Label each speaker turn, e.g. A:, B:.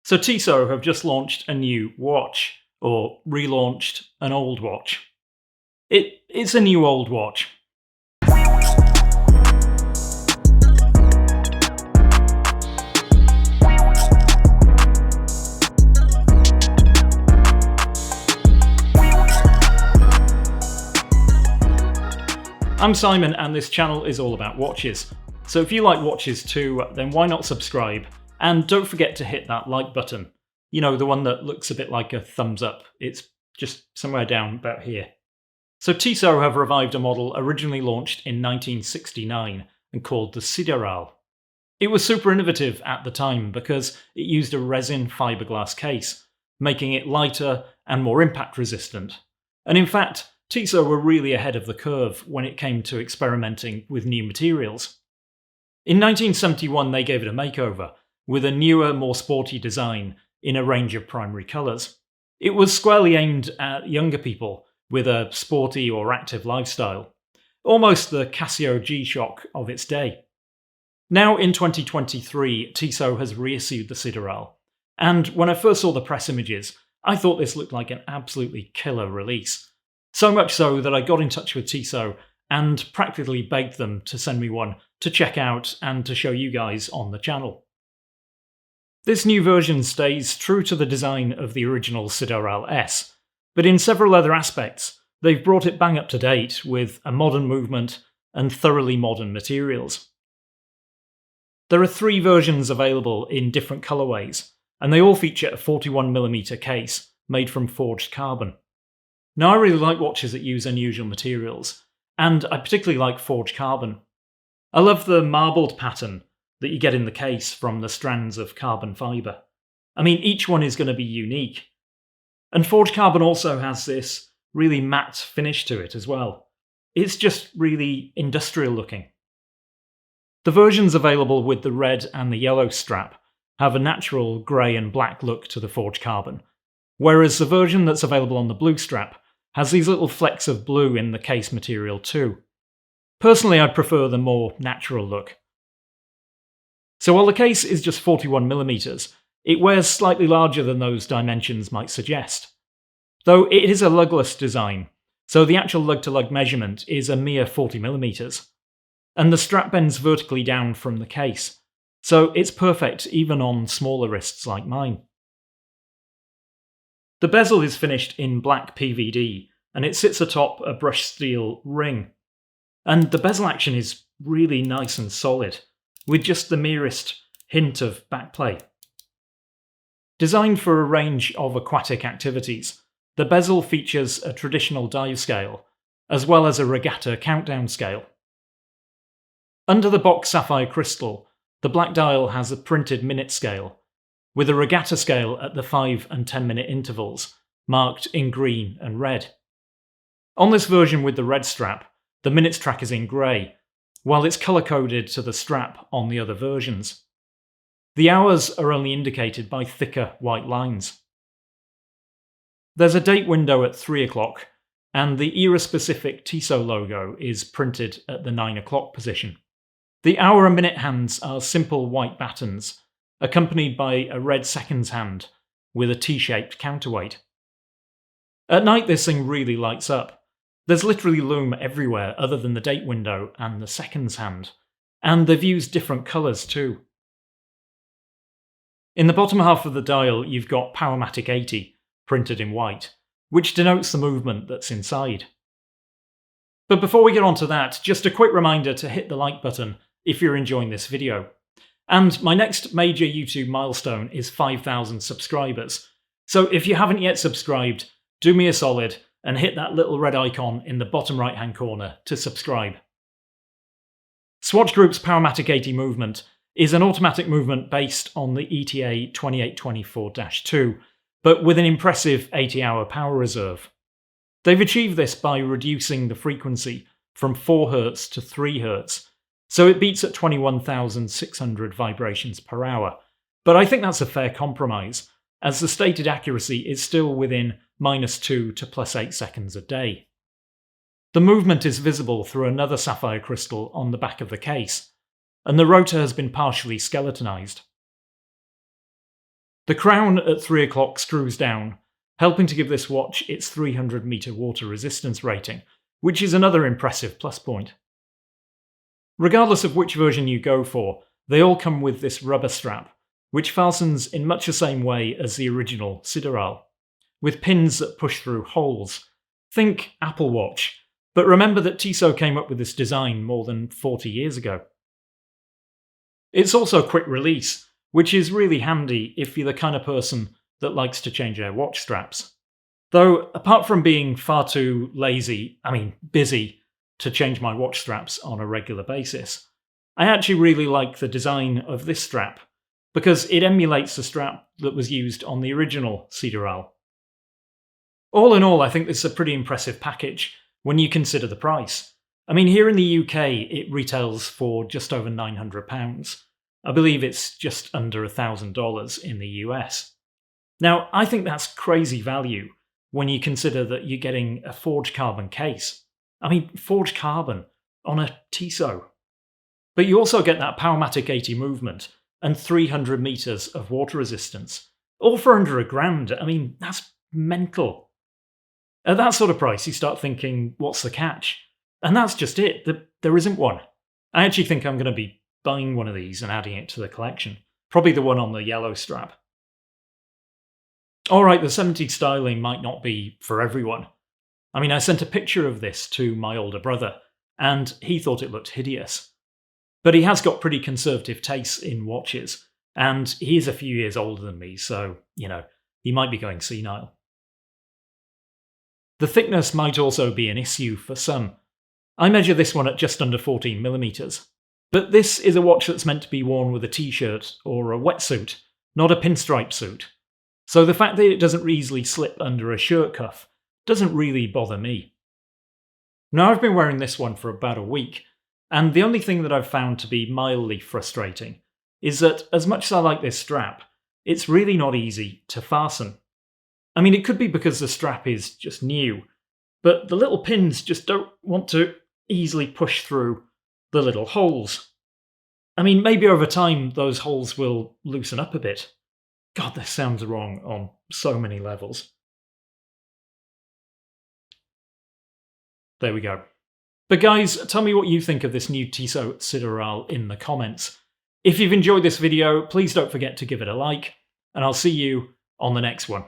A: So Tissot have just launched a new watch, or relaunched an old watch. It's a new old watch. I'm Simon and this channel is all about watches. So if you like watches too, then why not subscribe? And don't forget to hit that like button. You know, the one that looks a bit like a thumbs up. It's just somewhere down about here. So Tissot have revived a model originally launched in 1969 and called the Sideral. It was super innovative at the time because it used a resin fiberglass case, making it lighter and more impact resistant. And in fact, Tissot were really ahead of the curve when it came to experimenting with new materials. In 1971 they gave it a makeover, with a newer, more sporty design in a range of primary colours. It was squarely aimed at younger people with a sporty or active lifestyle, almost the Casio G-Shock of its day. Now in 2023, Tissot has reissued the Sideral, and when I first saw the press images, I thought this looked like an absolutely killer release. So much so that I got in touch with Tissot and practically begged them to send me one to check out and to show you guys on the channel. This new version stays true to the design of the original Sideral S, but in several other aspects, they've brought it bang up to date with a modern movement and thoroughly modern materials. There are 3 versions available in different colourways, and they all feature a 41mm case made from forged carbon. Now, I really like watches that use unusual materials, and I particularly like forged carbon. I love the marbled pattern that you get in the case from the strands of carbon fibre. I mean, each one is going to be unique. And forged carbon also has this really matte finish to it as well. It's just really industrial looking. The versions available with the red and the yellow strap have a natural grey and black look to the forged carbon, whereas the version that's available on the blue strap has these little flecks of blue in the case material too. Personally, I prefer the more natural look. So while the case is just 41mm, it wears slightly larger than those dimensions might suggest. Though it is a lugless design, so the actual lug-to-lug measurement is a mere 40mm. And the strap bends vertically down from the case, so it's perfect even on smaller wrists like mine. The bezel is finished in black PVD, and it sits atop a brushed steel ring. And the bezel action is really nice and solid, with just the merest hint of backplay. Designed for a range of aquatic activities, the bezel features a traditional dive scale, as well as a regatta countdown scale. Under the box sapphire crystal, the black dial has a printed minute scale, with a regatta scale at the 5 and 10 minute intervals, marked in green and red. On this version with the red strap, the minutes track is in grey, while it's colour-coded to the strap on the other versions. The hours are only indicated by thicker white lines. There's a date window at 3 o'clock, and the era-specific Tissot logo is printed at the 9 o'clock position. The hour and minute hands are simple white battens, accompanied by a red seconds hand with a T-shaped counterweight. At night this thing really lights up. There's literally lume everywhere other than the date window and the seconds hand, and they've used different colours too. In the bottom half of the dial you've got Powermatic 80 printed in white, which denotes the movement that's inside. But before we get on to that, just a quick reminder to hit the like button if you're enjoying this video. And my next major YouTube milestone is 5,000 subscribers, so if you haven't yet subscribed, do me a solid and hit that little red icon in the bottom right hand corner to subscribe. Swatch Group's Powermatic 80 movement is an automatic movement based on the ETA 2824-2, but with an impressive 80-hour power reserve. They've achieved this by reducing the frequency from 4 Hz to 3 Hz, so it beats at 21,600 vibrations per hour. But I think that's a fair compromise, as the stated accuracy is still within -2 to +8 seconds a day. The movement is visible through another sapphire crystal on the back of the case, and the rotor has been partially skeletonized. The crown at 3 o'clock screws down, helping to give this watch its 300-meter water resistance rating, which is another impressive plus point. Regardless of which version you go for, they all come with this rubber strap, which fastens in much the same way as the original Sideral, with pins that push through holes. Think Apple Watch, but remember that Tissot came up with this design more than 40 years ago. It's also quick release, which is really handy if you're the kind of person that likes to change their watch straps. Though, apart from being far too busy to change my watch straps on a regular basis, I actually really like the design of this strap, because it emulates the strap that was used on the original Sideral. All in all, I think this is a pretty impressive package when you consider the price. I mean, here in the UK, it retails for just over £900. I believe it's just under $1,000 in the US. Now, I think that's crazy value when you consider that you're getting a forged carbon case. I mean, forged carbon on a Tissot. But you also get that Powermatic 80 movement and 300 meters of water resistance, all for under £1,000. I mean, that's mental. At that sort of price, you start thinking, what's the catch? And that's just it. There isn't one. I actually think I'm going to be buying one of these and adding it to the collection. Probably the one on the yellow strap. Alright, the 70s styling might not be for everyone. I mean, I sent a picture of this to my older brother, and he thought it looked hideous. But he has got pretty conservative tastes in watches, and he is a few years older than me, so, he might be going senile. The thickness might also be an issue for some. I measure this one at just under 14mm. But this is a watch that's meant to be worn with a t-shirt or a wetsuit, not a pinstripe suit. So the fact that it doesn't easily slip under a shirt cuff doesn't really bother me. Now, I've been wearing this one for about a week, and the only thing that I've found to be mildly frustrating is that as much as I like this strap, it's really not easy to fasten. I mean, it could be because the strap is just new, but the little pins just don't want to easily push through the little holes. I mean, maybe over time those holes will loosen up a bit. God, this sounds wrong on so many levels. There we go. But guys, tell me what you think of this new Tissot Sideral in the comments. If you've enjoyed this video, please don't forget to give it a like, and I'll see you on the next one.